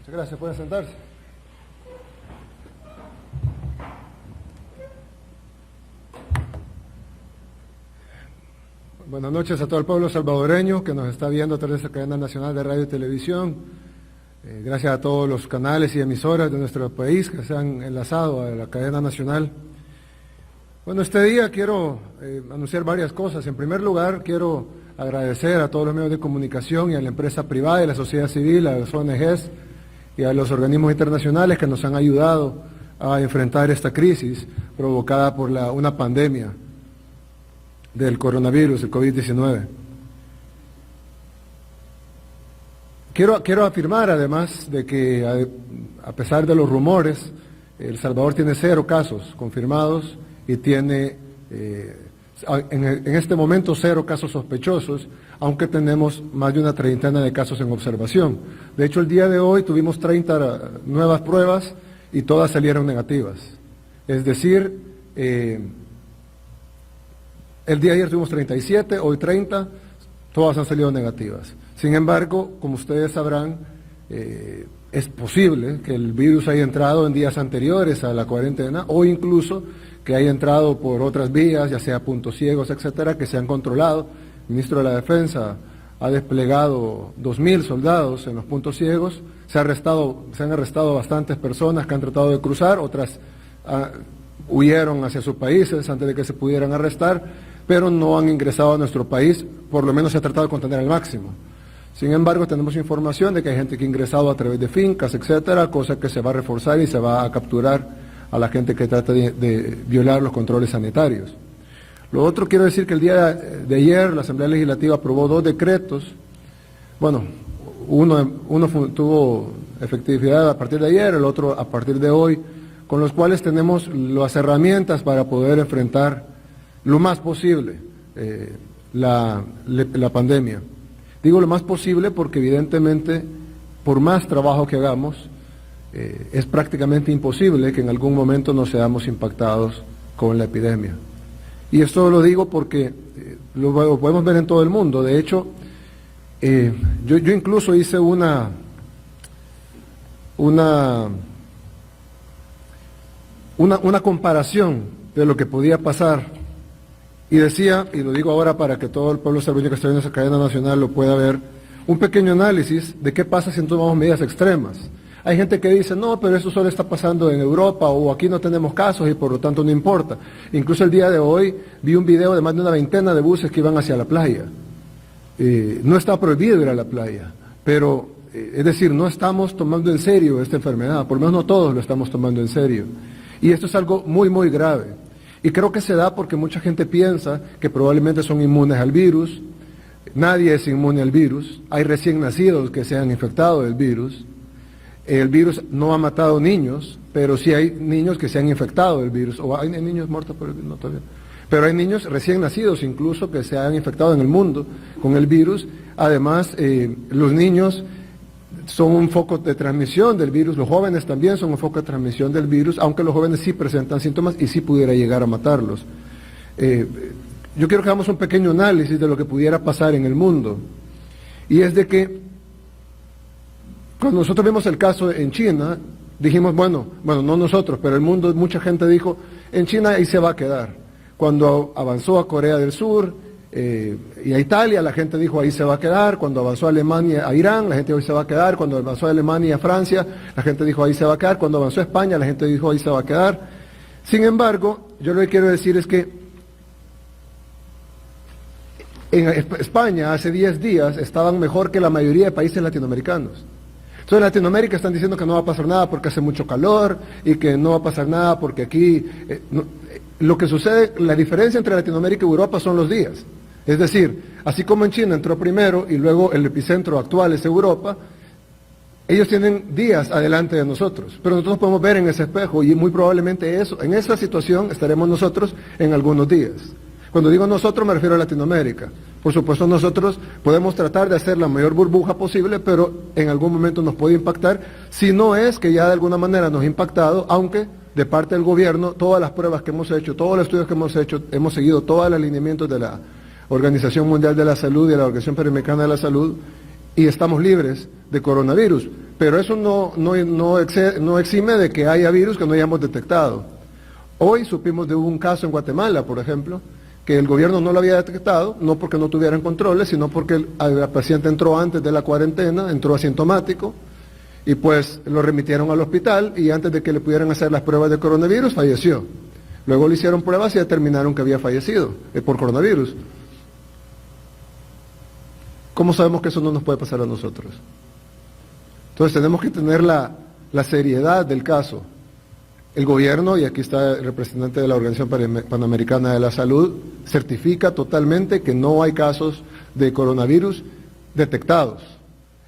Muchas gracias, pueden sentarse. Buenas noches a todo el pueblo salvadoreño que nos está viendo a través de esta cadena nacional de radio y televisión. Gracias a todos los canales y emisoras de nuestro país que se han enlazado a la cadena nacional. Bueno, este día quiero anunciar varias cosas. En primer lugar, quiero agradecer a todos los medios de comunicación y a la empresa privada y a la sociedad civil, a las ONGs y a los organismos internacionales que nos han ayudado a enfrentar esta crisis provocada por una pandemia del coronavirus, el COVID-19. Quiero afirmar además de que a pesar de los rumores, El Salvador tiene 0 casos confirmados y tiene en este momento 0 casos sospechosos, aunque tenemos más de una treintena de casos en observación. De hecho, el día de hoy tuvimos 30 nuevas pruebas y todas salieron negativas. Es decir, el día de ayer tuvimos 37, hoy 30, todas han salido negativas. Sin embargo, como ustedes sabrán, es posible que el virus haya entrado en días anteriores a la cuarentena o incluso que haya entrado por otras vías, ya sea puntos ciegos, etcétera, que se han controlado. El ministro de la Defensa ha desplegado 2.000 soldados en los puntos ciegos, se han arrestado bastantes personas que han tratado de cruzar, otras huyeron hacia sus países antes de que se pudieran arrestar, pero no han ingresado a nuestro país, por lo menos se ha tratado de contener al máximo. Sin embargo, tenemos información de que hay gente que ha ingresado a través de fincas, etcétera, cosa que se va a reforzar y se va a capturar a la gente que trata de violar los controles sanitarios. Lo otro, quiero decir que el día de ayer la Asamblea Legislativa aprobó 2 decretos, bueno, uno tuvo efectividad a partir de ayer, el otro a partir de hoy, con los cuales tenemos las herramientas para poder enfrentar lo más posible la pandemia. Digo lo más posible porque evidentemente, por más trabajo que hagamos, es prácticamente imposible que en algún momento no seamos impactados con la epidemia. Y esto lo digo porque lo podemos ver en todo el mundo. De hecho, yo incluso hice una comparación de lo que podía pasar y decía, y lo digo ahora para que todo el pueblo salvadoreño que está viendo esa cadena nacional lo pueda ver, un pequeño análisis de qué pasa si tomamos medidas extremas. Hay gente que dice, no, pero eso solo está pasando en Europa o aquí no tenemos casos y por lo tanto no importa. Incluso el día de hoy vi un video de más de una veintena de buses que iban hacia la playa. No está prohibido ir a la playa, pero, es decir, no estamos tomando en serio esta enfermedad, por lo menos no todos lo estamos tomando en serio. Y esto es algo muy, muy grave. Y creo que se da porque mucha gente piensa que probablemente son inmunes al virus. Nadie es inmune al virus. Hay recién nacidos que se han infectado del virus. El virus no ha matado niños, pero sí hay niños que se han infectado del virus. O hay niños muertos por el virus, no todavía. Pero hay niños recién nacidos incluso que se han infectado en el mundo con el virus. Además, los niños son un foco de transmisión del virus, los jóvenes también son un foco de transmisión del virus, aunque los jóvenes sí presentan síntomas y sí pudiera llegar a matarlos. Yo quiero que hagamos un pequeño análisis de lo que pudiera pasar en el mundo. Y es de que, cuando nosotros vimos el caso en China, dijimos, bueno, no nosotros, pero el mundo, mucha gente dijo, en China ahí se va a quedar. Cuando avanzó a Corea del Sur y a Italia, la gente dijo, ahí se va a quedar. Cuando avanzó a Alemania, a Irán, la gente dijo, ahí se va a quedar. Cuando avanzó a Alemania y a Francia, la gente dijo, ahí se va a quedar. Cuando avanzó a España, la gente dijo, ahí se va a quedar. Sin embargo, yo lo que quiero decir es que en España hace 10 días estaban mejor que la mayoría de países latinoamericanos. Entonces en Latinoamérica están diciendo que no va a pasar nada porque hace mucho calor y que no va a pasar nada porque aquí... lo que sucede, la diferencia entre Latinoamérica y Europa son los días. Es decir, así como en China entró primero y luego el epicentro actual es Europa, ellos tienen días adelante de nosotros, pero nosotros podemos ver en ese espejo y muy probablemente en esa situación estaremos nosotros en algunos días. Cuando digo nosotros me refiero a Latinoamérica. Por supuesto nosotros podemos tratar de hacer la mayor burbuja posible, pero en algún momento nos puede impactar, si no es que ya de alguna manera nos ha impactado, aunque de parte del gobierno, todas las pruebas que hemos hecho, todos los estudios que hemos hecho, hemos seguido todos los alineamientos de la Organización Mundial de la Salud y de la Organización Panamericana de la Salud, y estamos libres de coronavirus. Pero eso no exime de que haya virus que no hayamos detectado. Hoy supimos de un caso en Guatemala, por ejemplo, que el gobierno no lo había detectado, no porque no tuvieran controles, sino porque el paciente entró antes de la cuarentena, entró asintomático, y pues lo remitieron al hospital, y antes de que le pudieran hacer las pruebas de coronavirus, falleció. Luego le hicieron pruebas y determinaron que había fallecido por coronavirus. ¿Cómo sabemos que eso no nos puede pasar a nosotros? Entonces tenemos que tener la seriedad del caso. El gobierno, y aquí está el representante de la Organización Panamericana de la Salud, certifica totalmente que no hay casos de coronavirus detectados.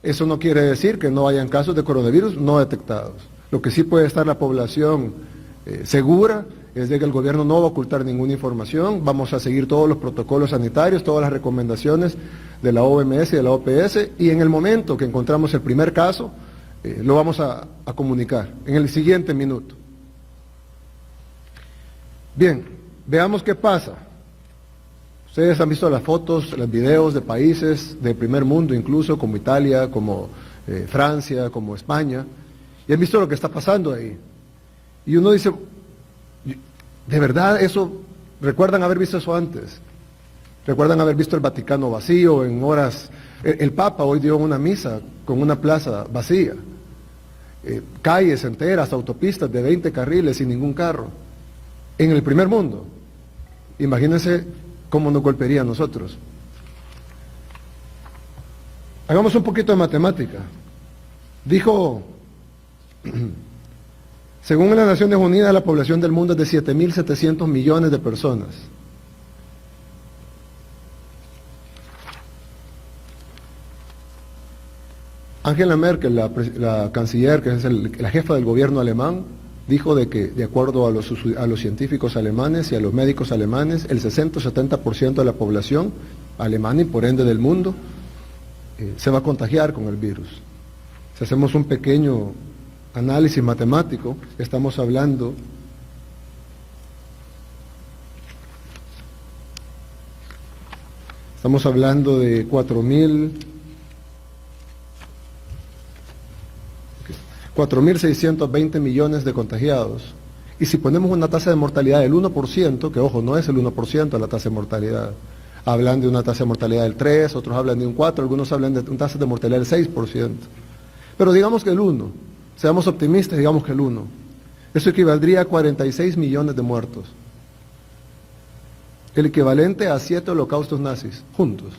Eso no quiere decir que no hayan casos de coronavirus no detectados. Lo que sí puede estar la población segura es de que el gobierno no va a ocultar ninguna información, vamos a seguir todos los protocolos sanitarios, todas las recomendaciones de la OMS y de la OPS, y en el momento que encontramos el primer caso, lo vamos a comunicar en el siguiente minuto. Bien, veamos qué pasa. Ustedes han visto las fotos, los videos de países del primer mundo, incluso como Italia, como Francia, como España, y han visto lo que está pasando ahí. Y uno dice, ¿de verdad eso? ¿Recuerdan haber visto eso antes? ¿Recuerdan haber visto el Vaticano vacío en horas? El Papa hoy dio una misa con una plaza vacía. Calles enteras, autopistas de 20 carriles sin ningún carro. En el primer mundo. Imagínense cómo nos golpearía a nosotros. Hagamos un poquito de matemática. Dijo, según las Naciones Unidas, la población del mundo es de 7.700 millones de personas. Angela Merkel, la canciller, que es la jefa del gobierno alemán, dijo de que, de acuerdo a los científicos alemanes y a los médicos alemanes, el 60-70% de la población alemana y por ende del mundo se va a contagiar con el virus. Si hacemos un pequeño análisis matemático, estamos hablando de 4.620 millones de contagiados. Y si ponemos una tasa de mortalidad del 1%, que ojo, no es el 1% la tasa de mortalidad, hablan de una tasa de mortalidad del 3%, otros hablan de un 4%, algunos hablan de una tasa de mortalidad del 6%. Pero digamos que el 1%, seamos optimistas, digamos que el 1%. Eso equivaldría a 46 millones de muertos. El equivalente a 7 holocaustos nazis, juntos.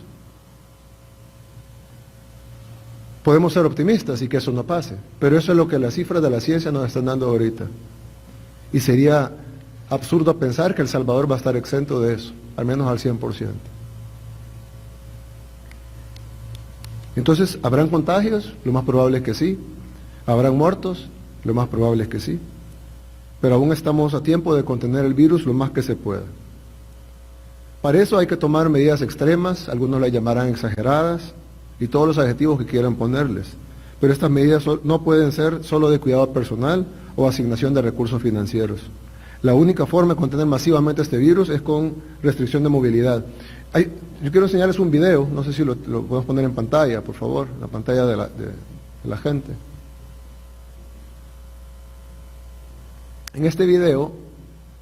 Podemos ser optimistas y que eso no pase, pero eso es lo que las cifras de la ciencia nos están dando ahorita. Y sería absurdo pensar que El Salvador va a estar exento de eso, al menos al 100%. Entonces, ¿habrán contagios? Lo más probable es que sí. ¿Habrán muertos? Lo más probable es que sí. Pero aún estamos a tiempo de contener el virus lo más que se pueda. Para eso hay que tomar medidas extremas, algunos las llamarán exageradas, y todos los adjetivos que quieran ponerles. Pero estas medidas no pueden ser solo de cuidado personal o asignación de recursos financieros. La única forma de contener masivamente este virus es con restricción de movilidad. Yo quiero enseñarles un video, no sé si lo podemos poner en pantalla, por favor, la pantalla de la gente. En este video,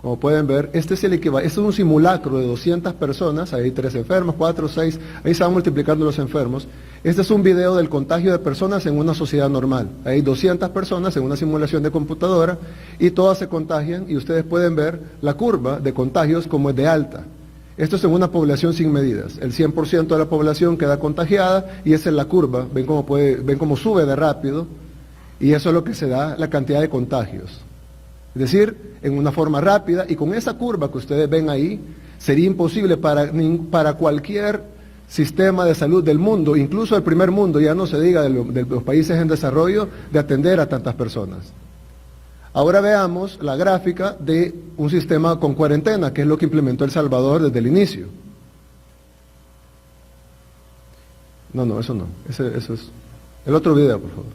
como pueden ver, este es un simulacro de 200 personas, ahí hay 3 enfermos, 4, 6, ahí se van multiplicando los enfermos. Este es un video del contagio de personas en una sociedad normal. Hay 200 personas en una simulación de computadora y todas se contagian y ustedes pueden ver la curva de contagios como es de alta. Esto es en una población sin medidas. El 100% de la población queda contagiada y esa es la curva. Ven cómo sube de rápido y eso es lo que se da la cantidad de contagios. Es decir, en una forma rápida y con esa curva que ustedes ven ahí, sería imposible para cualquier sistema de salud del mundo, incluso el primer mundo, ya no se diga de los países en desarrollo, de atender a tantas personas. Ahora veamos la gráfica de un sistema con cuarentena, que es lo que implementó El Salvador desde el inicio. No, eso no, eso es el otro video, por favor.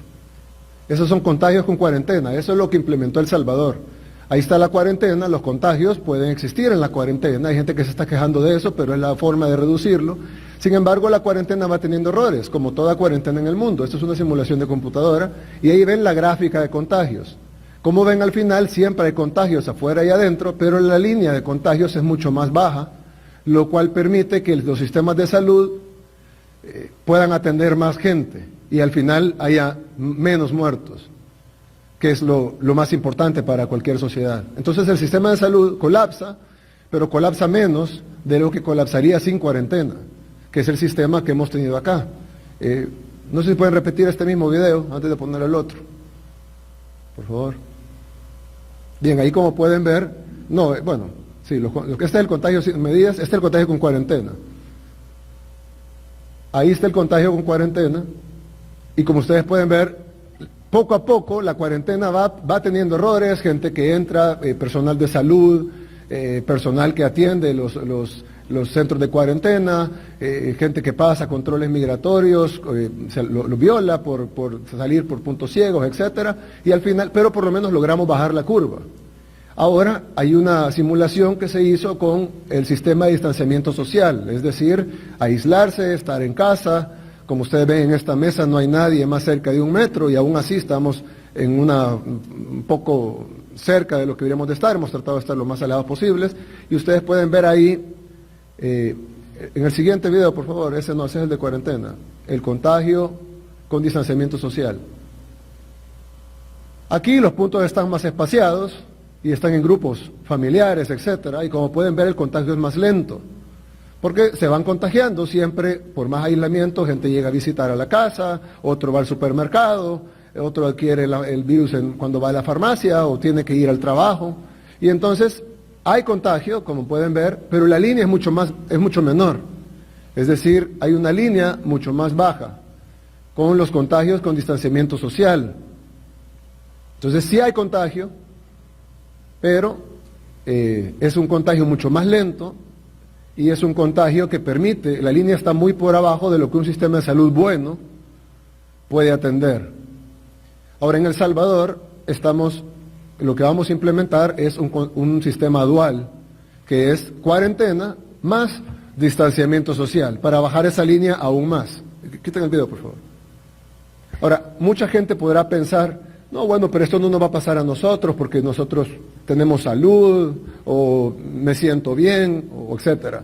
Esos son contagios con cuarentena, eso es lo que implementó El Salvador. Ahí está la cuarentena, los contagios pueden existir en la cuarentena, hay gente que se está quejando de eso, pero es la forma de reducirlo. Sin embargo, la cuarentena va teniendo errores, como toda cuarentena en el mundo. Esto es una simulación de computadora, y ahí ven la gráfica de contagios. Como ven al final, siempre hay contagios afuera y adentro, pero la línea de contagios es mucho más baja, lo cual permite que los sistemas de salud puedan atender más gente, y al final haya menos muertos, que es lo más importante para cualquier sociedad. Entonces el sistema de salud colapsa, pero colapsa menos de lo que colapsaría sin cuarentena, que es el sistema que hemos tenido acá. No sé si pueden repetir este mismo video antes de poner el otro, por favor. Bien, ahí como pueden ver, sí, lo que está el contagio sin medidas, este es el contagio con cuarentena. Ahí está el contagio con cuarentena, y como ustedes pueden ver, poco a poco la cuarentena va teniendo errores, gente que entra, personal de salud, personal que atiende los centros de cuarentena, gente que pasa controles migratorios, lo viola por salir por puntos ciegos, etcétera, y al final, pero por lo menos logramos bajar la curva. Ahora hay una simulación que se hizo con el sistema de distanciamiento social, es decir, aislarse, estar en casa. Como ustedes ven en esta mesa no hay nadie más cerca de 1 metro, y aún así estamos un poco cerca de lo que deberíamos de estar. Hemos tratado de estar lo más alejados posibles, y ustedes pueden ver ahí, en el siguiente video, por favor, ese es el de cuarentena, el contagio con distanciamiento social. Aquí los puntos están más espaciados y están en grupos familiares, etcétera, y como pueden ver el contagio es más lento, porque se van contagiando siempre por más aislamiento. Gente llega a visitar a la casa, otro va al supermercado, otro adquiere el virus cuando va a la farmacia o tiene que ir al trabajo, y entonces hay contagio, como pueden ver, pero la línea es mucho menor, es decir, hay una línea mucho más baja con los contagios con distanciamiento social. Entonces sí hay contagio, pero es un contagio mucho más lento, y es un contagio que permite, la línea está muy por abajo de lo que un sistema de salud bueno puede atender. Ahora en El Salvador lo que vamos a implementar es un sistema dual, que es cuarentena más distanciamiento social, para bajar esa línea aún más. Quiten el video, por favor. Ahora, mucha gente podrá pensar, no, bueno, pero esto no nos va a pasar a nosotros porque nosotros tenemos salud, o me siento bien, o etcétera.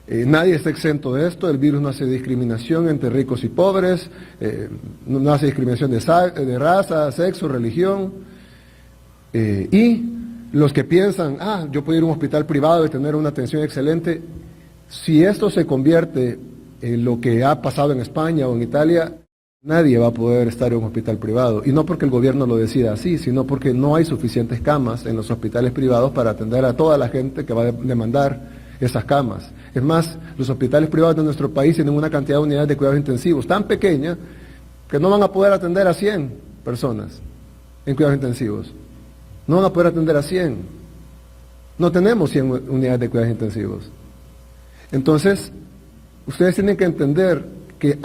Nadie está exento de esto. El virus no hace discriminación entre ricos y pobres, no hace discriminación de raza, sexo, religión. Y los que piensan, yo puedo ir a un hospital privado y tener una atención excelente, si esto se convierte en lo que ha pasado en España o en Italia, nadie va a poder estar en un hospital privado, y no porque el gobierno lo decida así, sino porque no hay suficientes camas en los hospitales privados para atender a toda la gente que va a demandar esas camas. Es más, los hospitales privados de nuestro país tienen una cantidad de unidades de cuidados intensivos tan pequeña que no van a poder atender a 100 personas en cuidados intensivos. No van a poder atender a 100. No tenemos 100 unidades de cuidados intensivos. Entonces, ustedes tienen que entender que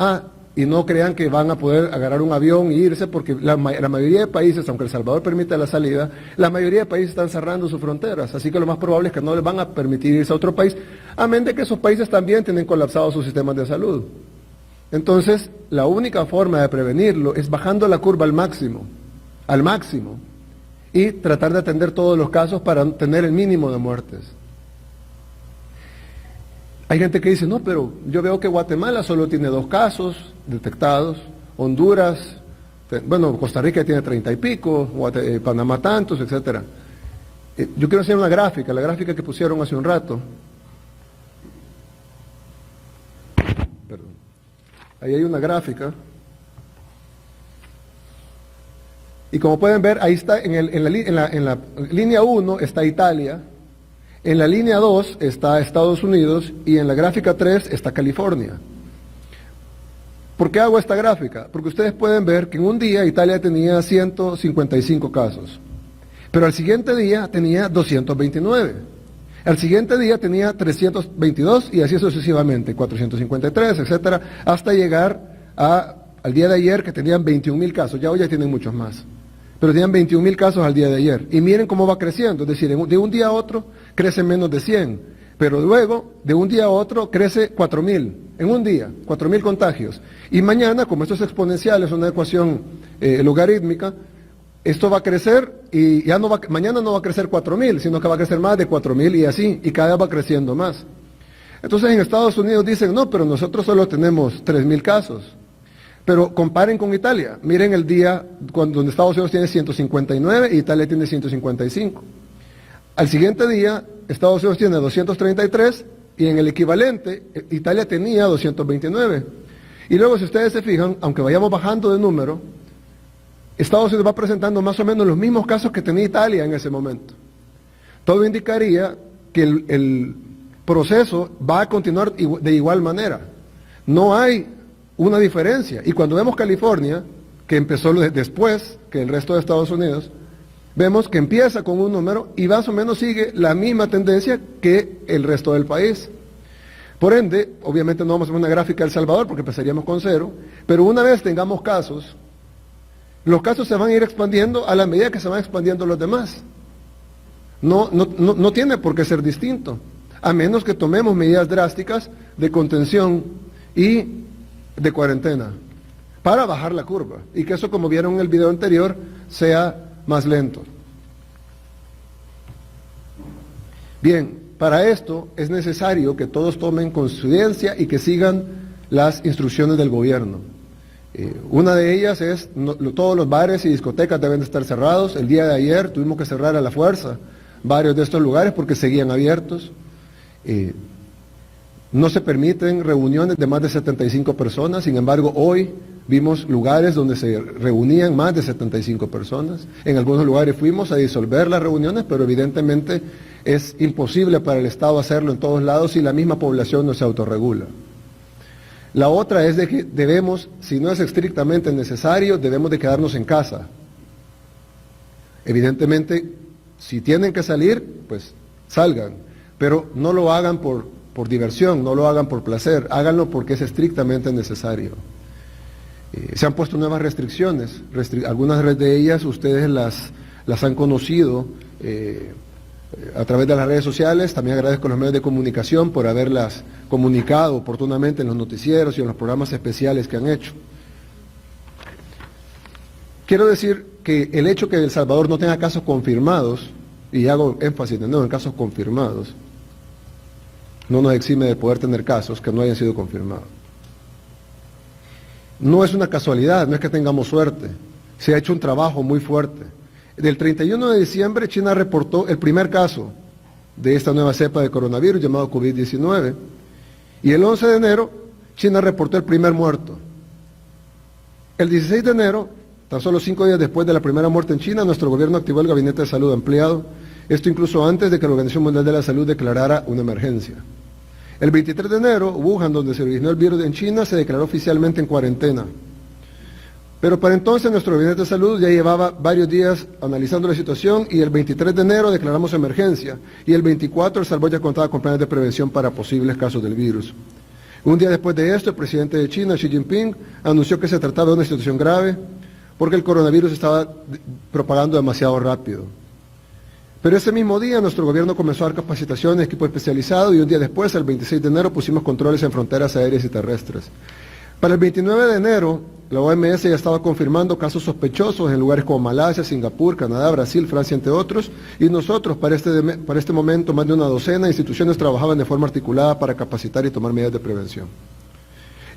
y no crean que van a poder agarrar un avión e irse, porque la mayoría de países, aunque El Salvador permite la salida, la mayoría de países están cerrando sus fronteras, así que lo más probable es que no les van a permitir irse a otro país, a menos de que esos países también tienen colapsados sus sistemas de salud. Entonces, la única forma de prevenirlo es bajando la curva al máximo, y tratar de atender todos los casos para tener el mínimo de muertes. Hay gente que dice, no, pero yo veo que Guatemala solo tiene 2 casos detectados, Honduras, Costa Rica tiene 30 y pico, Panamá tantos, etcétera. Yo quiero hacer una gráfica, la gráfica que pusieron hace un rato. Perdón. Ahí hay una gráfica. Y como pueden ver, ahí está, en la línea 1 está Italia, en la línea 2 está Estados Unidos, y en la gráfica 3 está California. ¿Por qué hago esta gráfica? Porque ustedes pueden ver que en un día Italia tenía 155 casos, pero al siguiente día tenía 229, al siguiente día tenía 322, y así sucesivamente, 453, etcétera, hasta llegar al día de ayer, que tenían 21,000 casos, ya hoy ya tienen muchos más, pero tenían 21,000 casos al día de ayer, y miren cómo va creciendo, es decir, de un día a otro crece menos de 100, pero luego, de un día a otro, crece 4,000, en un día, 4.000 contagios. Y mañana, como esto es exponencial, es una ecuación logarítmica, esto va a crecer y ya mañana no va a crecer 4.000, sino que va a crecer más de 4.000 y así, y cada vez va creciendo más. Entonces en Estados Unidos dicen, no, pero nosotros solo tenemos 3.000 casos. Pero comparen con Italia, miren el día donde Estados Unidos tiene 159 y Italia tiene 155. Al siguiente día, Estados Unidos tiene 233 y en el equivalente, Italia tenía 229. Y luego, si ustedes se fijan, aunque vayamos bajando de número, Estados Unidos va presentando más o menos los mismos casos que tenía Italia en ese momento. Todo indicaría que el proceso va a continuar de igual manera. No hay una diferencia. Y cuando vemos California, que empezó después que el resto de Estados Unidos, vemos que empieza con un número y más o menos sigue la misma tendencia que el resto del país. Por ende, obviamente no vamos a ver una gráfica de El Salvador porque empezaríamos con 0, pero una vez tengamos casos, los casos se van a ir expandiendo a la medida que se van expandiendo los demás. No tiene por qué ser distinto, a menos que tomemos medidas drásticas de contención y de cuarentena para bajar la curva y que eso, como vieron en el video anterior, sea más lento. Bien, para esto es necesario que todos tomen conciencia y que sigan las instrucciones del gobierno. Una de ellas es, todos los bares y discotecas deben de estar cerrados. El día de ayer tuvimos que cerrar a la fuerza varios de estos lugares porque seguían abiertos. No se permiten reuniones de más de 75 personas, sin embargo hoy vimos lugares donde se reunían más de 75 personas. En algunos lugares fuimos a disolver las reuniones, pero evidentemente es imposible para el Estado hacerlo en todos lados si la misma población no se autorregula. La otra es de que debemos, si no es estrictamente necesario, debemos de quedarnos en casa. Evidentemente, si tienen que salir, pues salgan, pero no lo hagan por diversión, no lo hagan por placer, háganlo porque es estrictamente necesario. Se han puesto nuevas restricciones, algunas de ellas ustedes las han conocido a través de las redes sociales. También agradezco a los medios de comunicación por haberlas comunicado oportunamente en los noticieros y en los programas especiales que han hecho. Quiero decir que el hecho que El Salvador no tenga casos confirmados, y hago énfasis de nuevo en casos confirmados, no nos exime de poder tener casos que no hayan sido confirmados. No es una casualidad, no es que tengamos suerte, se ha hecho un trabajo muy fuerte. Del 31 de diciembre China reportó el primer caso de esta nueva cepa de coronavirus llamado COVID-19 y el 11 de enero China reportó el primer muerto. El 16 de enero, tan solo 5 días después de la primera muerte en China, nuestro gobierno activó el Gabinete de Salud Ampliado, esto incluso antes de que la Organización Mundial de la Salud declarara una emergencia. El 23 de enero, Wuhan, donde se originó el virus en China, se declaró oficialmente en cuarentena. Pero para entonces nuestro Gabinete de Salud ya llevaba varios días analizando la situación y el 23 de enero declaramos emergencia y el 24 El Salvador ya contaba con planes de prevención para posibles casos del virus. Un día después de esto, el presidente de China, Xi Jinping, anunció que se trataba de una situación grave porque el coronavirus estaba propagando demasiado rápido. Pero ese mismo día nuestro gobierno comenzó a dar capacitaciones, equipo especializado y un día después, el 26 de enero, pusimos controles en fronteras aéreas y terrestres. Para el 29 de enero, la OMS ya estaba confirmando casos sospechosos en lugares como Malasia, Singapur, Canadá, Brasil, Francia, entre otros, y nosotros, para este momento, más de una docena de instituciones trabajaban de forma articulada para capacitar y tomar medidas de prevención.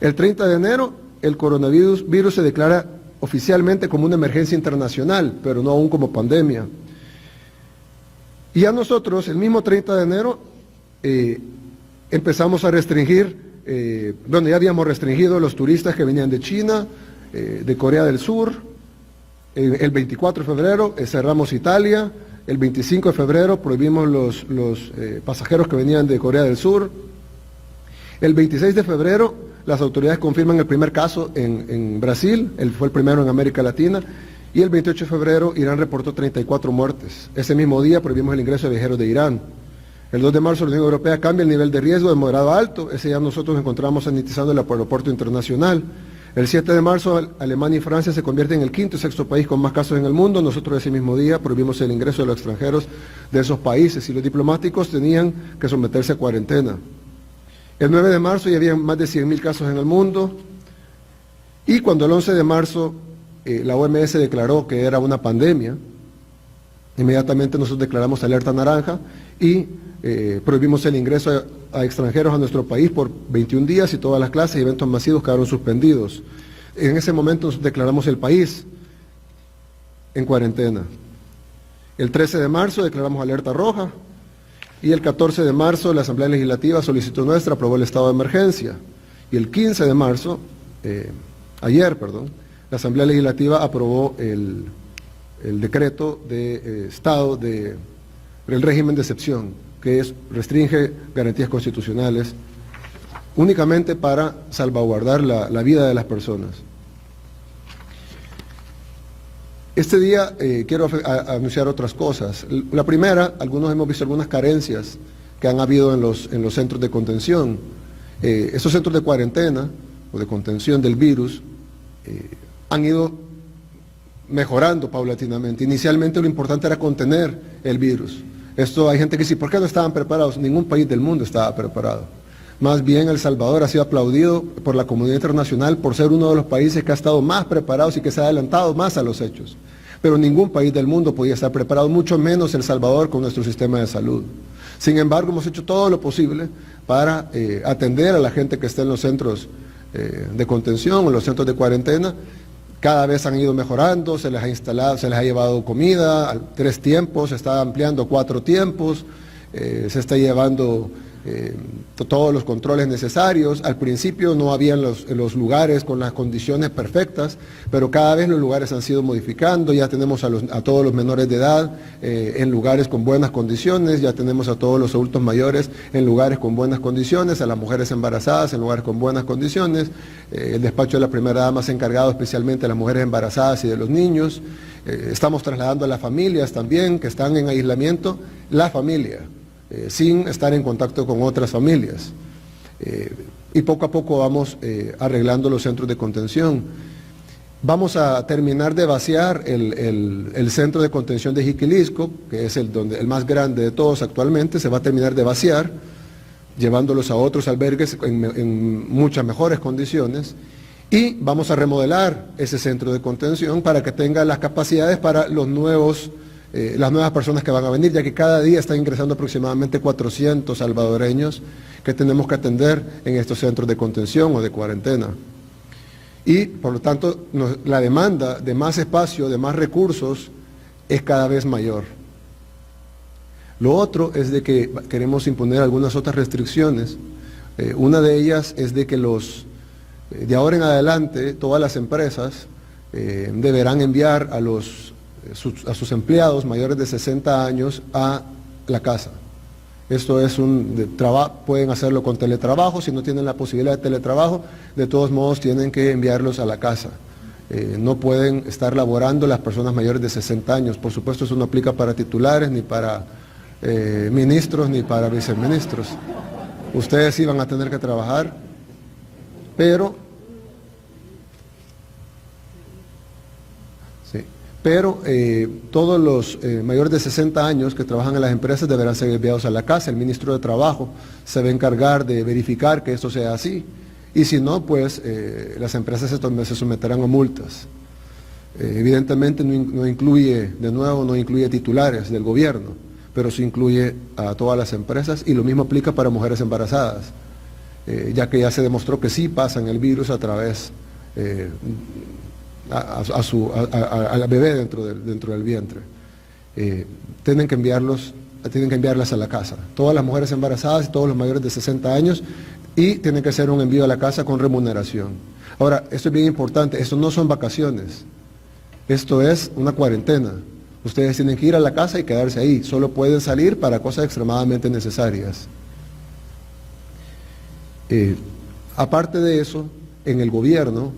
El 30 de enero, el coronavirus se declara oficialmente como una emergencia internacional, pero no aún como pandemia. Y ya nosotros, el mismo 30 de enero, empezamos a restringir, ya habíamos restringido los turistas que venían de China, de Corea del Sur. El 24 de febrero cerramos Italia. El 25 de febrero prohibimos los pasajeros que venían de Corea del Sur. El 26 de febrero las autoridades confirman el primer caso en Brasil, fue el primero en América Latina. Y el 28 de febrero Irán reportó 34 muertes. Ese mismo día prohibimos el ingreso de viajeros de Irán. El 2 de marzo la Unión Europea cambia el nivel de riesgo de moderado a alto. Ese día nosotros nos encontramos sanitizando el aeropuerto internacional. El 7 de marzo Alemania y Francia se convierten en el quinto y sexto país con más casos en el mundo. Nosotros ese mismo día prohibimos el ingreso de los extranjeros de esos países y los diplomáticos tenían que someterse a cuarentena. El 9 de marzo ya había más de 100.000 casos en el mundo, y cuando el 11 de marzo la OMS declaró que era una pandemia, inmediatamente nosotros declaramos alerta naranja y prohibimos el ingreso a extranjeros a nuestro país por 21 días, y todas las clases y eventos masivos quedaron suspendidos. En ese momento nos declaramos el país en cuarentena. El 13 de marzo declaramos alerta roja, y el 14 de marzo la Asamblea Legislativa, a solicitud nuestra, aprobó el estado de emergencia. Y el 15 de marzo, ayer, la Asamblea Legislativa aprobó el decreto de estado del régimen de excepción, que restringe garantías constitucionales únicamente para salvaguardar la vida de las personas. Este día quiero anunciar otras cosas. La primera, algunos hemos visto algunas carencias que han habido en los centros de contención. Estos centros de cuarentena o de contención del virus han ido mejorando paulatinamente. Inicialmente lo importante era contener el virus. Esto hay gente que dice, ¿por qué no estaban preparados? Ningún país del mundo estaba preparado. Más bien El Salvador ha sido aplaudido por la comunidad internacional por ser uno de los países que ha estado más preparados y que se ha adelantado más a los hechos. Pero ningún país del mundo podía estar preparado, mucho menos El Salvador con nuestro sistema de salud. Sin embargo, hemos hecho todo lo posible para atender a la gente que está en los centros de contención, en los centros de cuarentena. Cada vez han ido mejorando, se les ha instalado, se les ha llevado comida a 3 tiempos, se está ampliando a 4 tiempos, se está llevando todos los controles necesarios. Al principio no había en los lugares con las condiciones perfectas, pero cada vez los lugares han sido modificando. Ya tenemos a todos los menores de edad en lugares con buenas condiciones, ya tenemos a todos los adultos mayores en lugares con buenas condiciones, a las mujeres embarazadas en lugares con buenas condiciones. El despacho de la primera dama se ha encargado especialmente de las mujeres embarazadas y de los niños. Estamos trasladando a las familias también que están en aislamiento, la familia, sin estar en contacto con otras familias. Y poco a poco vamos arreglando los centros de contención. Vamos a terminar de vaciar el centro de contención de Jiquilisco, que es el más grande de todos actualmente. Se va a terminar de vaciar, llevándolos a otros albergues en muchas mejores condiciones. Y vamos a remodelar ese centro de contención para que tenga las capacidades para las nuevas personas que van a venir, ya que cada día están ingresando aproximadamente 400 salvadoreños que tenemos que atender en estos centros de contención o de cuarentena. Y, por lo tanto, la demanda de más espacio, de más recursos, es cada vez mayor. Lo otro es de que queremos imponer algunas otras restricciones. Una de ellas es de que de ahora en adelante, todas las empresas deberán enviar a sus empleados mayores de 60 años a la casa. Esto es pueden hacerlo con teletrabajo. Si no tienen la posibilidad de teletrabajo, de todos modos tienen que enviarlos a la casa. No pueden estar laborando las personas mayores de 60 años. Por supuesto, eso no aplica para titulares, ni para ministros, ni para viceministros. Ustedes sí van a tener que trabajar, pero todos los mayores de 60 años que trabajan en las empresas deberán ser enviados a la casa. El ministro de Trabajo se va a encargar de verificar que esto sea así, y si no, pues las empresas se someterán a multas. Evidentemente no incluye titulares del gobierno, pero sí incluye a todas las empresas, y lo mismo aplica para mujeres embarazadas, ya que ya se demostró que sí pasan el virus a través al bebé dentro del vientre. Tienen que enviarlas a la casa, todas las mujeres embarazadas y todos los mayores de 60 años, y tienen que hacer un envío a la casa con remuneración. Ahora, esto es bien importante, esto no son vacaciones, esto es una cuarentena. Ustedes tienen que ir a la casa y quedarse ahí, solo pueden salir para cosas extremadamente necesarias. Aparte de eso, en el gobierno,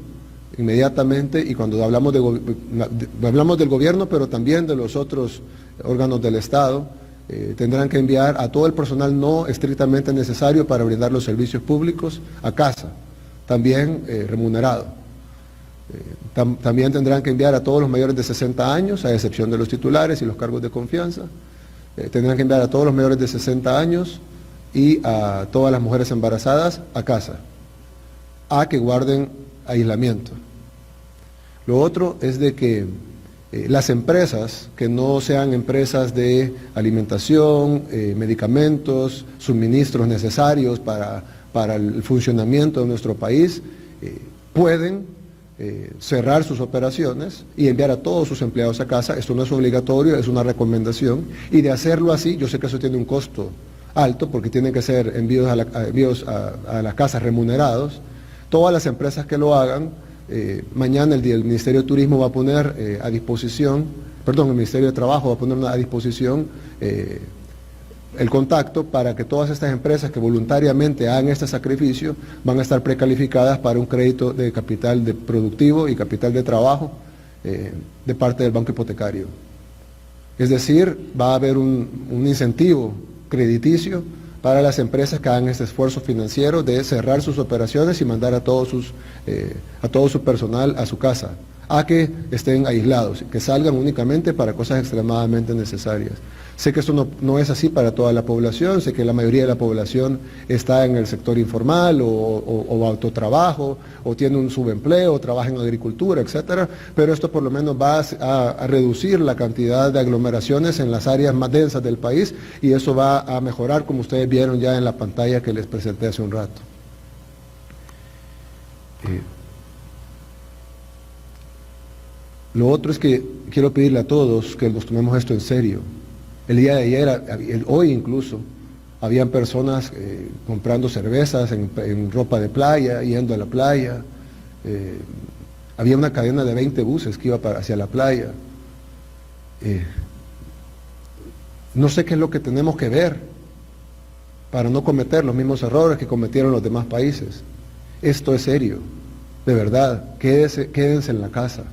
inmediatamente, y cuando hablamos del gobierno, pero también de los otros órganos del Estado, tendrán que enviar a todo el personal no estrictamente necesario para brindar los servicios públicos a casa, también remunerado. También tendrán que enviar a todos los mayores de 60 años, a excepción de los titulares y los cargos de confianza. Tendrán que enviar a todos los mayores de 60 años y a todas las mujeres embarazadas a casa, a que guarden aislamiento. Lo otro es de que las empresas que no sean empresas de alimentación, medicamentos, suministros necesarios para el funcionamiento de nuestro país, pueden cerrar sus operaciones y enviar a todos sus empleados a casa. Esto no es obligatorio, es una recomendación, y de hacerlo así, yo sé que eso tiene un costo alto porque tienen que ser envíos a las casas remunerados. Todas las empresas que lo hagan, mañana el Ministerio de Turismo va a poner a disposición, perdón, el Ministerio de Trabajo va a poner a disposición el contacto para que todas estas empresas que voluntariamente hagan este sacrificio van a estar precalificadas para un crédito de capital productivo y capital de trabajo de parte del Banco Hipotecario. Es decir, va a haber un incentivo crediticio para las empresas que hagan este esfuerzo financiero de cerrar sus operaciones y mandar a todo su personal a su casa, a que estén aislados, que salgan únicamente para cosas extremadamente necesarias. Sé que esto no es así para toda la población, sé que la mayoría de la población está en el sector informal o autotrabajo, o tiene un subempleo, o trabaja en agricultura, etcétera, pero esto por lo menos va a reducir la cantidad de aglomeraciones en las áreas más densas del país, y eso va a mejorar, como ustedes vieron ya en la pantalla que les presenté hace un rato. Lo otro es que quiero pedirle a todos que nos tomemos esto en serio. El día de ayer, hoy incluso, habían personas comprando cervezas en ropa de playa, yendo a la playa. Había una cadena de 20 buses que iba hacia la playa. No sé qué es lo que tenemos que ver para no cometer los mismos errores que cometieron los demás países. Esto es serio, de verdad. Quédense en la casa.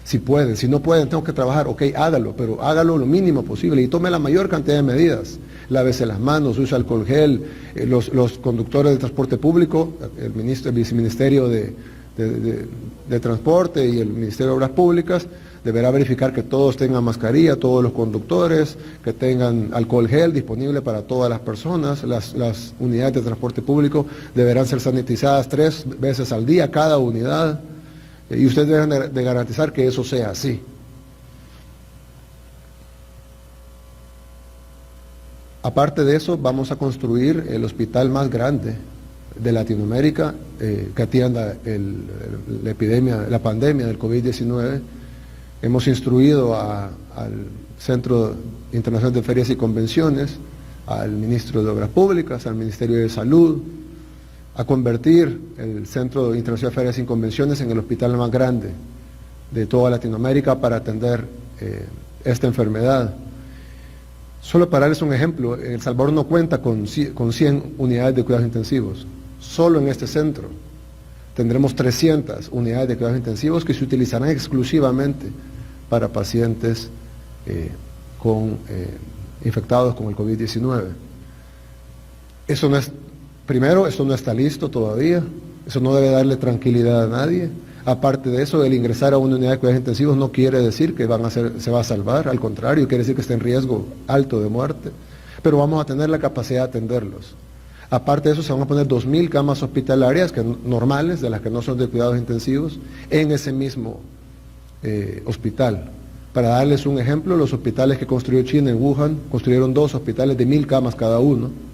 Si pueden, si no pueden, tengo que trabajar, ok, hágalo, pero hágalo lo mínimo posible y tome la mayor cantidad de medidas. Lávese las manos, use alcohol gel, los conductores de transporte público, el viceministerio de Transporte y el Ministerio de Obras Públicas deberá verificar que todos tengan mascarilla, todos los conductores, que tengan alcohol gel disponible para todas las personas. Las unidades de transporte público deberán ser sanitizadas 3 veces al día cada unidad. Y ustedes deben de garantizar que eso sea así. Aparte de eso, vamos a construir el hospital más grande de Latinoamérica que atienda la pandemia del COVID-19. Hemos instruido al Centro Internacional de Ferias y Convenciones, al Ministro de Obras Públicas, al Ministerio de Salud, a convertir el Centro Internacional de Ferias y Convenciones en el hospital más grande de toda Latinoamérica para atender esta enfermedad. Solo para darles un ejemplo, El Salvador no cuenta con 100 unidades de cuidados intensivos. Solo en este centro tendremos 300 unidades de cuidados intensivos que se utilizarán exclusivamente para pacientes infectados con el COVID-19. Primero, esto no está listo todavía, eso no debe darle tranquilidad a nadie. Aparte de eso, el ingresar a una unidad de cuidados intensivos no quiere decir que se va a salvar, al contrario, quiere decir que está en riesgo alto de muerte, pero vamos a tener la capacidad de atenderlos. Aparte de eso, se van a poner 2.000 camas hospitalarias normales, de las que no son de cuidados intensivos, en ese mismo hospital. Para darles un ejemplo, los hospitales que construyó China en Wuhan, construyeron 2 hospitales de 1.000 camas cada uno.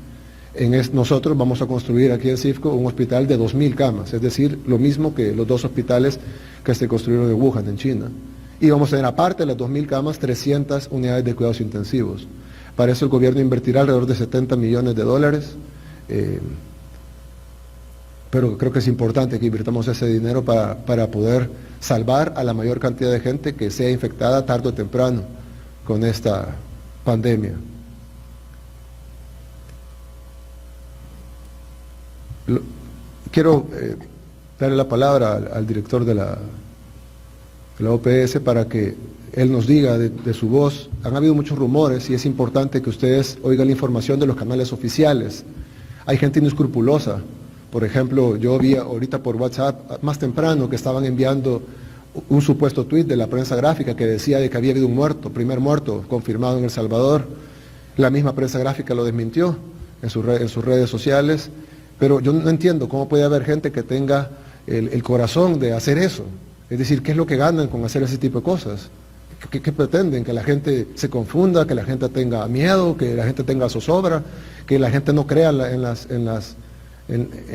Nosotros vamos a construir aquí en CIFCO un hospital de 2.000 camas, es decir, lo mismo que los 2 hospitales que se construyeron en Wuhan, en China. Y vamos a tener, aparte de las 2.000 camas, 300 unidades de cuidados intensivos. Para eso el gobierno invertirá alrededor de $70 millones, pero creo que es importante que invirtamos ese dinero para poder salvar a la mayor cantidad de gente que sea infectada tarde o temprano con esta pandemia. Quiero darle la palabra al director de la OPS para que él nos diga de su voz. Han habido muchos rumores y es importante que ustedes oigan la información de los canales oficiales. Hay gente inescrupulosa. Por ejemplo, yo vi ahorita por WhatsApp más temprano que estaban enviando un supuesto tuit de la prensa gráfica que decía de que había habido un primer muerto confirmado en El Salvador. La misma prensa gráfica lo desmintió. en sus redes sociales, pero yo no entiendo cómo puede haber gente que tenga el corazón de hacer eso. Es decir, ¿qué es lo que ganan con hacer ese tipo de cosas? ¿Qué pretenden? ¿Que la gente se confunda, que la gente tenga miedo, que la gente tenga zozobra, que la gente no crea en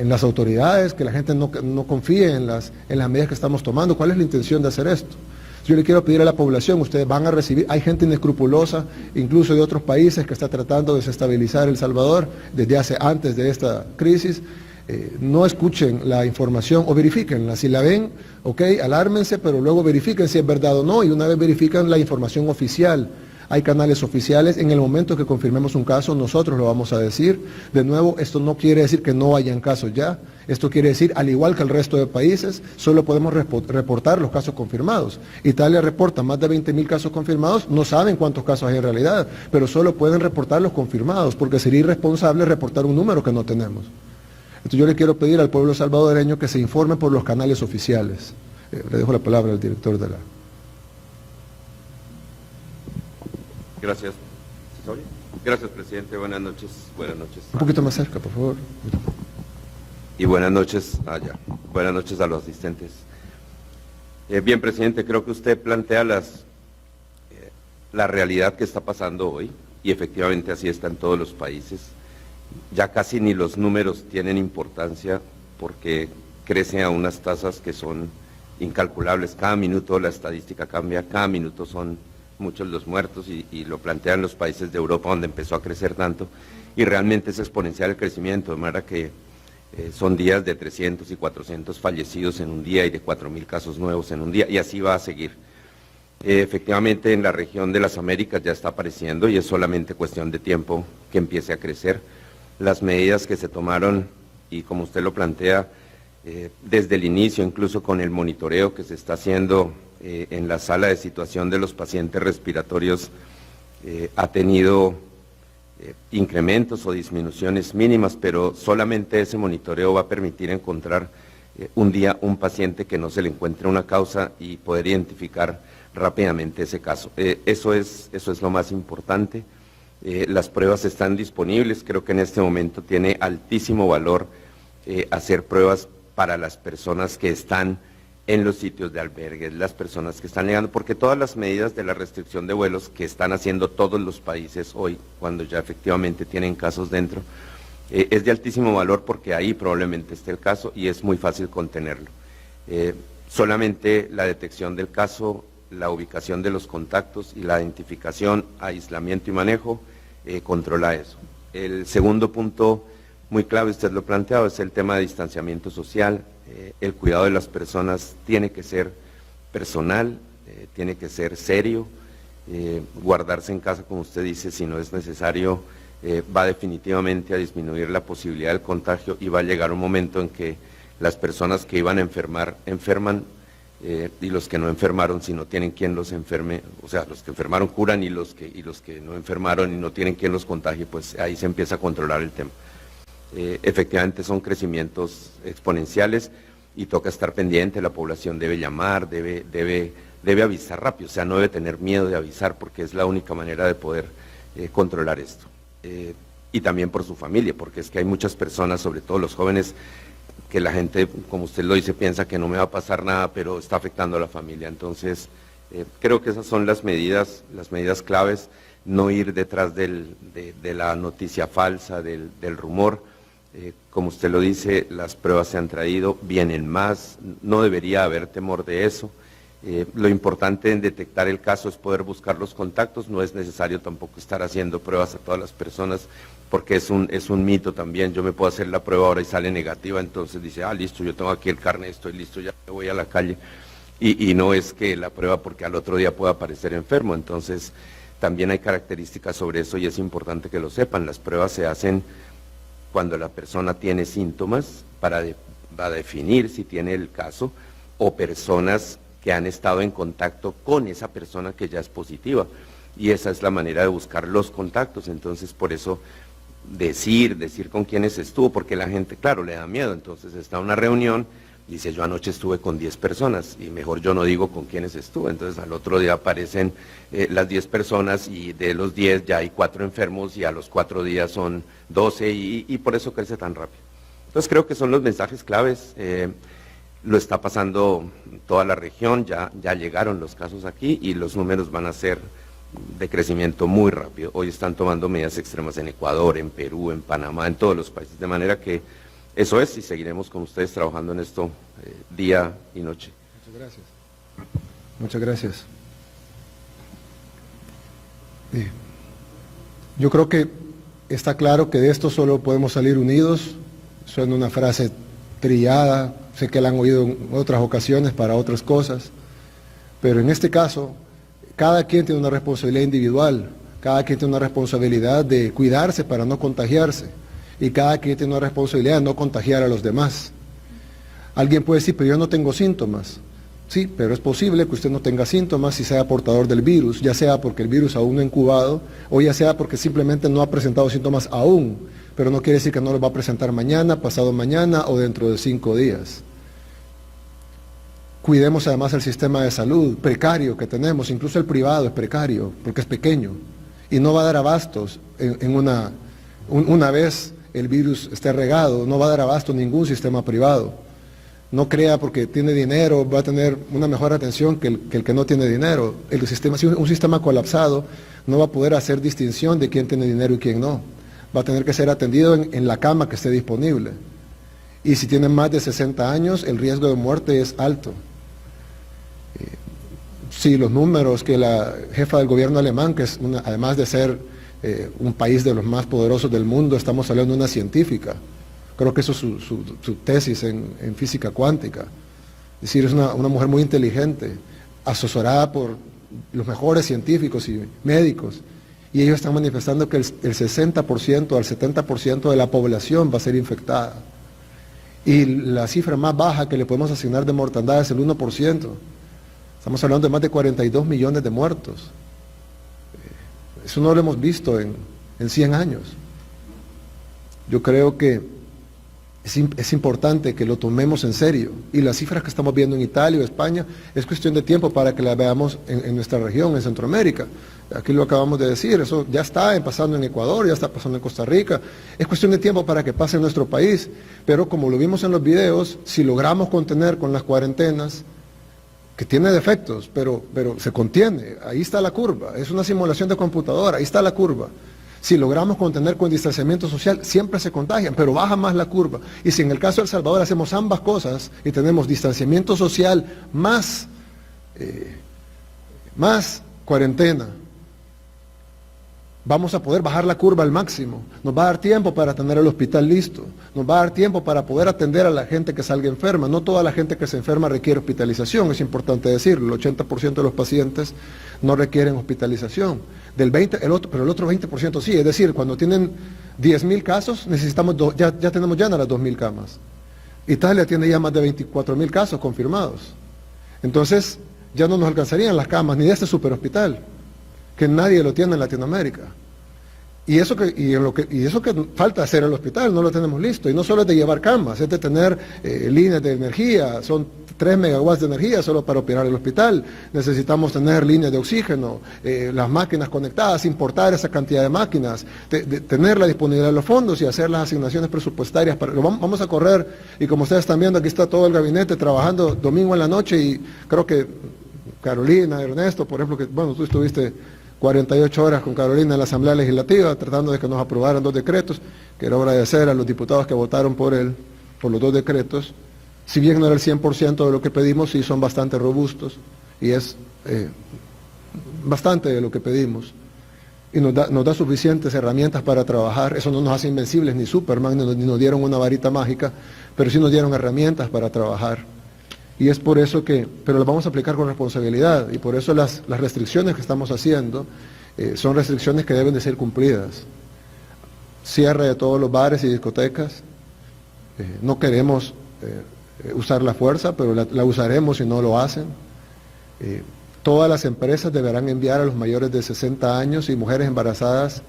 las autoridades, que la gente no confíe en las medidas que estamos tomando? ¿Cuál es la intención de hacer esto? Yo le quiero pedir a la población, ustedes van a recibir, hay gente inescrupulosa, incluso de otros países, que está tratando de desestabilizar El Salvador desde antes de esta crisis. No escuchen la información o verifíquenla. Si la ven, ok, alármense, pero luego verifiquen si es verdad o no, y una vez verifican la información oficial. Hay canales oficiales, en el momento que confirmemos un caso, nosotros lo vamos a decir. De nuevo, esto no quiere decir que no hayan casos ya, esto quiere decir, al igual que el resto de países, solo podemos reportar los casos confirmados. Italia reporta más de 20.000 casos confirmados, no saben cuántos casos hay en realidad, pero solo pueden reportar los confirmados, porque sería irresponsable reportar un número que no tenemos. Entonces yo le quiero pedir al pueblo salvadoreño que se informe por los canales oficiales. Le dejo la palabra al director de la... Gracias. Gracias, presidente. Buenas noches. Buenas noches. Un poquito más cerca, por favor. Y buenas noches allá. Buenas noches a los asistentes. Bien, presidente, creo que usted plantea la realidad que está pasando hoy, y efectivamente así está en todos los países. Ya casi ni los números tienen importancia porque crecen a unas tasas que son incalculables. Cada minuto la estadística cambia, cada minuto son muchos los muertos, y lo plantean los países de Europa donde empezó a crecer tanto, y realmente es exponencial el crecimiento, de manera que son días de 300 y 400 fallecidos en un día y de 4.000 casos nuevos en un día, y así va a seguir. Efectivamente en la región de las Américas ya está apareciendo y es solamente cuestión de tiempo que empiece a crecer. Las medidas que se tomaron, y como usted lo plantea, desde el inicio, incluso con el monitoreo que se está haciendo en la sala de situación de los pacientes respiratorios, ha tenido incrementos o disminuciones mínimas, pero solamente ese monitoreo va a permitir encontrar un día un paciente que no se le encuentre una causa y poder identificar rápidamente ese caso. Eso es lo más importante. Las pruebas están disponibles, creo que en este momento tiene altísimo valor hacer pruebas para las personas que están en los sitios de albergues, las personas que están llegando, porque todas las medidas de la restricción de vuelos que están haciendo todos los países hoy, cuando ya efectivamente tienen casos dentro, es de altísimo valor porque ahí probablemente esté el caso y es muy fácil contenerlo. Solamente la detección del caso, la ubicación de los contactos y la identificación, aislamiento y manejo controla eso. El segundo punto muy clave, usted lo ha planteado, es el tema de distanciamiento social. El cuidado de las personas tiene que ser personal, tiene que ser serio, guardarse en casa, como usted dice, si no es necesario, va definitivamente a disminuir la posibilidad del contagio, y va a llegar un momento en que las personas que iban a enfermar, enferman, y los que no enfermaron, si no tienen quien los enferme, o sea, los que enfermaron curan, y los que no enfermaron y no tienen quien los contagie, pues ahí se empieza a controlar el tema. Efectivamente son crecimientos exponenciales y toca estar pendiente, la población debe llamar, debe avisar rápido, o sea, no debe tener miedo de avisar porque es la única manera de poder controlar esto. Y también por su familia, porque es que hay muchas personas, sobre todo los jóvenes, que la gente, como usted lo dice, piensa que no me va a pasar nada, pero está afectando a la familia. Entonces, creo que esas son las medidas claves, no ir detrás de la noticia falsa, del rumor. Como usted lo dice, las pruebas se han traído, vienen más, no debería haber temor de eso. Lo importante en detectar el caso es poder buscar los contactos, no es necesario tampoco estar haciendo pruebas a todas las personas, porque es un mito también. Yo me puedo hacer la prueba ahora y sale negativa, entonces dice, listo, yo tengo aquí el carnet, estoy listo, ya me voy a la calle, y no es que la prueba porque al otro día pueda aparecer enfermo. Entonces también hay características sobre eso y es importante que lo sepan. Las pruebas se hacen cuando la persona tiene síntomas para definir si tiene el caso, o personas que han estado en contacto con esa persona que ya es positiva, y esa es la manera de buscar los contactos. Entonces por eso decir con quiénes estuvo, porque la gente, claro, le da miedo. Entonces está una reunión Dice, yo anoche estuve con 10 personas y mejor yo no digo con quiénes estuve. Entonces al otro día aparecen las 10 personas y de los 10 ya hay 4 enfermos y a los 4 días son 12 y por eso crece tan rápido. Entonces creo que son los mensajes claves. Lo está pasando toda la región, ya llegaron los casos aquí y los números van a ser de crecimiento muy rápido. Hoy están tomando medidas extremas en Ecuador, en Perú, en Panamá, en todos los países, de manera que eso es, y seguiremos con ustedes trabajando en esto día y noche. Muchas gracias. Muchas gracias. Yo creo que está claro que de esto solo podemos salir unidos. Suena una frase trillada, sé que la han oído en otras ocasiones para otras cosas, pero en este caso, cada quien tiene una responsabilidad individual, cada quien tiene una responsabilidad de cuidarse para no contagiarse, y cada quien tiene una responsabilidad de no contagiar a los demás. Alguien puede decir, pero yo no tengo síntomas. Sí, pero es posible que usted no tenga síntomas y sea portador del virus, ya sea porque el virus aún no ha incubado, o ya sea porque simplemente no ha presentado síntomas aún, pero no quiere decir que no los va a presentar mañana, pasado mañana o dentro de 5 días. Cuidemos además el sistema de salud precario que tenemos, incluso el privado es precario, porque es pequeño, y no va a dar abastos una vez el virus esté regado, no va a dar abasto ningún sistema privado. No crea porque tiene dinero, va a tener una mejor atención que el que no tiene dinero. Si un sistema colapsado no va a poder hacer distinción de quién tiene dinero y quién no. Va a tener que ser atendido en la cama que esté disponible. Y si tiene más de 60 años, el riesgo de muerte es alto. Sí, los números que la jefa del gobierno alemán, que es además de ser un país de los más poderosos del mundo, estamos hablando de una científica. Creo que eso es su tesis en física cuántica. Es decir, es una mujer muy inteligente, asesorada por los mejores científicos y médicos. Y ellos están manifestando que el 60% al 70% de la población va a ser infectada. Y la cifra más baja que le podemos asignar de mortandad es el 1%. Estamos hablando de más de 42 millones de muertos. Eso no lo hemos visto en 100 años. Yo creo que es importante que lo tomemos en serio. Y las cifras que estamos viendo en Italia o España es cuestión de tiempo para que las veamos en nuestra región, en Centroamérica. Aquí lo acabamos de decir, eso ya está pasando en Ecuador, ya está pasando en Costa Rica. Es cuestión de tiempo para que pase en nuestro país. Pero como lo vimos en los videos, si logramos contener con las cuarentenas, que tiene defectos, pero se contiene, ahí está la curva, es una simulación de computadora, ahí está la curva. Si logramos contener con distanciamiento social, siempre se contagian, pero baja más la curva. Y si en el caso de El Salvador hacemos ambas cosas y tenemos distanciamiento social más cuarentena, vamos a poder bajar la curva al máximo. Nos va a dar tiempo para tener el hospital listo. Nos va a dar tiempo para poder atender a la gente que salga enferma. No toda la gente que se enferma requiere hospitalización, es importante decirlo. El 80% de los pacientes no requieren hospitalización. Pero el otro 20% sí. Es decir, cuando tienen 10.000 casos, necesitamos ya tenemos llenas las 2.000 camas. Italia tiene ya más de 24.000 casos confirmados. Entonces, ya no nos alcanzarían las camas ni de este superhospital, que nadie lo tiene en Latinoamérica. Y eso que falta hacer el hospital, no lo tenemos listo. Y no solo es de llevar camas, es de tener líneas de energía, son 3 megawatts de energía solo para operar el hospital. Necesitamos tener líneas de oxígeno, las máquinas conectadas, importar esa cantidad de máquinas, tener la disponibilidad de los fondos y hacer las asignaciones presupuestarias. Vamos a correr, y como ustedes están viendo, aquí está todo el gabinete trabajando domingo en la noche, y creo que Carolina, Ernesto, por ejemplo, tú estuviste 48 horas con Carolina en la Asamblea Legislativa, tratando de que nos aprobaran 2 decretos. Quiero agradecer a los diputados que votaron por los 2 decretos. Si bien no era el 100% de lo que pedimos, sí son bastante robustos, y es bastante de lo que pedimos. Y nos da suficientes herramientas para trabajar. Eso no nos hace invencibles ni Superman, ni nos dieron una varita mágica, pero sí nos dieron herramientas para trabajar. Y es por eso pero las vamos a aplicar con responsabilidad, y por eso las restricciones que estamos haciendo son restricciones que deben de ser cumplidas. Cierre de todos los bares y discotecas. No queremos usar la fuerza, pero la usaremos si no lo hacen. Todas las empresas deberán enviar a los mayores de 60 años y mujeres embarazadas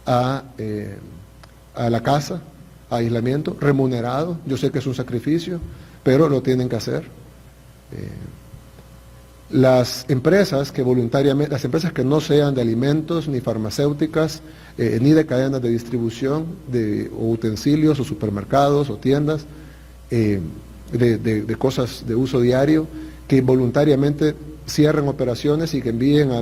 a la casa, a aislamiento, remunerado. Yo sé que es un sacrificio, pero lo tienen que hacer. Las empresas que voluntariamente, las empresas que no sean de alimentos, ni farmacéuticas, ni de cadenas de distribución, o utensilios, o supermercados, o tiendas, de cosas de uso diario, que voluntariamente cierren operaciones y que envíen a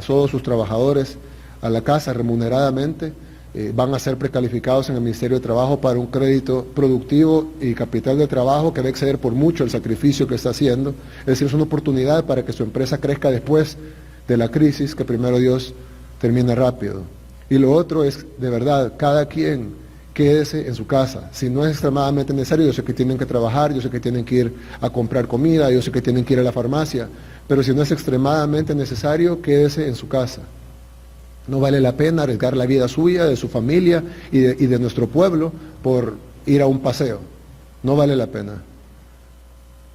todos sus trabajadores a la casa remuneradamente, van a ser precalificados en el Ministerio de Trabajo para un crédito productivo y capital de trabajo que va a exceder por mucho el sacrificio que está haciendo. Es decir, es una oportunidad para que su empresa crezca después de la crisis, que primero Dios termine rápido. Y lo otro es, de verdad, cada quien quédese en su casa. Si no es extremadamente necesario, yo sé que tienen que trabajar, yo sé que tienen que ir a comprar comida, yo sé que tienen que ir a la farmacia, pero si no es extremadamente necesario, quédese en su casa. No vale la pena arriesgar la vida suya, de su familia y de nuestro pueblo por ir a un paseo. No vale la pena.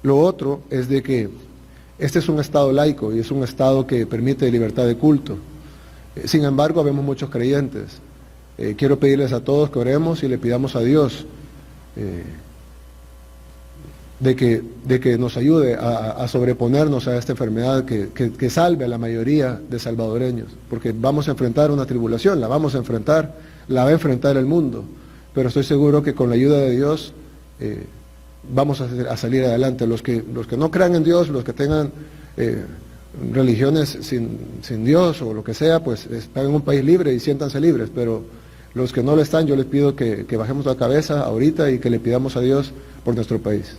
Lo otro es de que este es un Estado laico y es un Estado que permite libertad de culto. Sin embargo, vemos muchos creyentes. Quiero pedirles a todos que oremos y le pidamos a Dios de que nos ayude a sobreponernos a esta enfermedad, que salve a la mayoría de salvadoreños, porque vamos a enfrentar una tribulación, la vamos a enfrentar, la va a enfrentar el mundo, pero estoy seguro que con la ayuda de Dios vamos a salir adelante. Los que no crean en Dios, los que tengan religiones sin Dios o lo que sea, pues están en un país libre y siéntanse libres, pero los que no lo están, yo les pido que bajemos la cabeza ahorita y que le pidamos a Dios por nuestro país.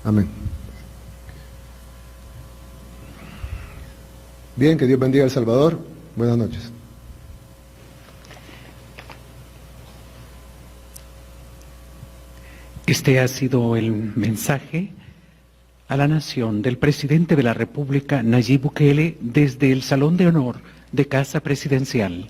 Amén. Bien, que Dios bendiga a El Salvador. Buenas noches. Este ha sido el mensaje a la nación del presidente de la República, Nayib Bukele, desde el Salón de Honor de Casa Presidencial.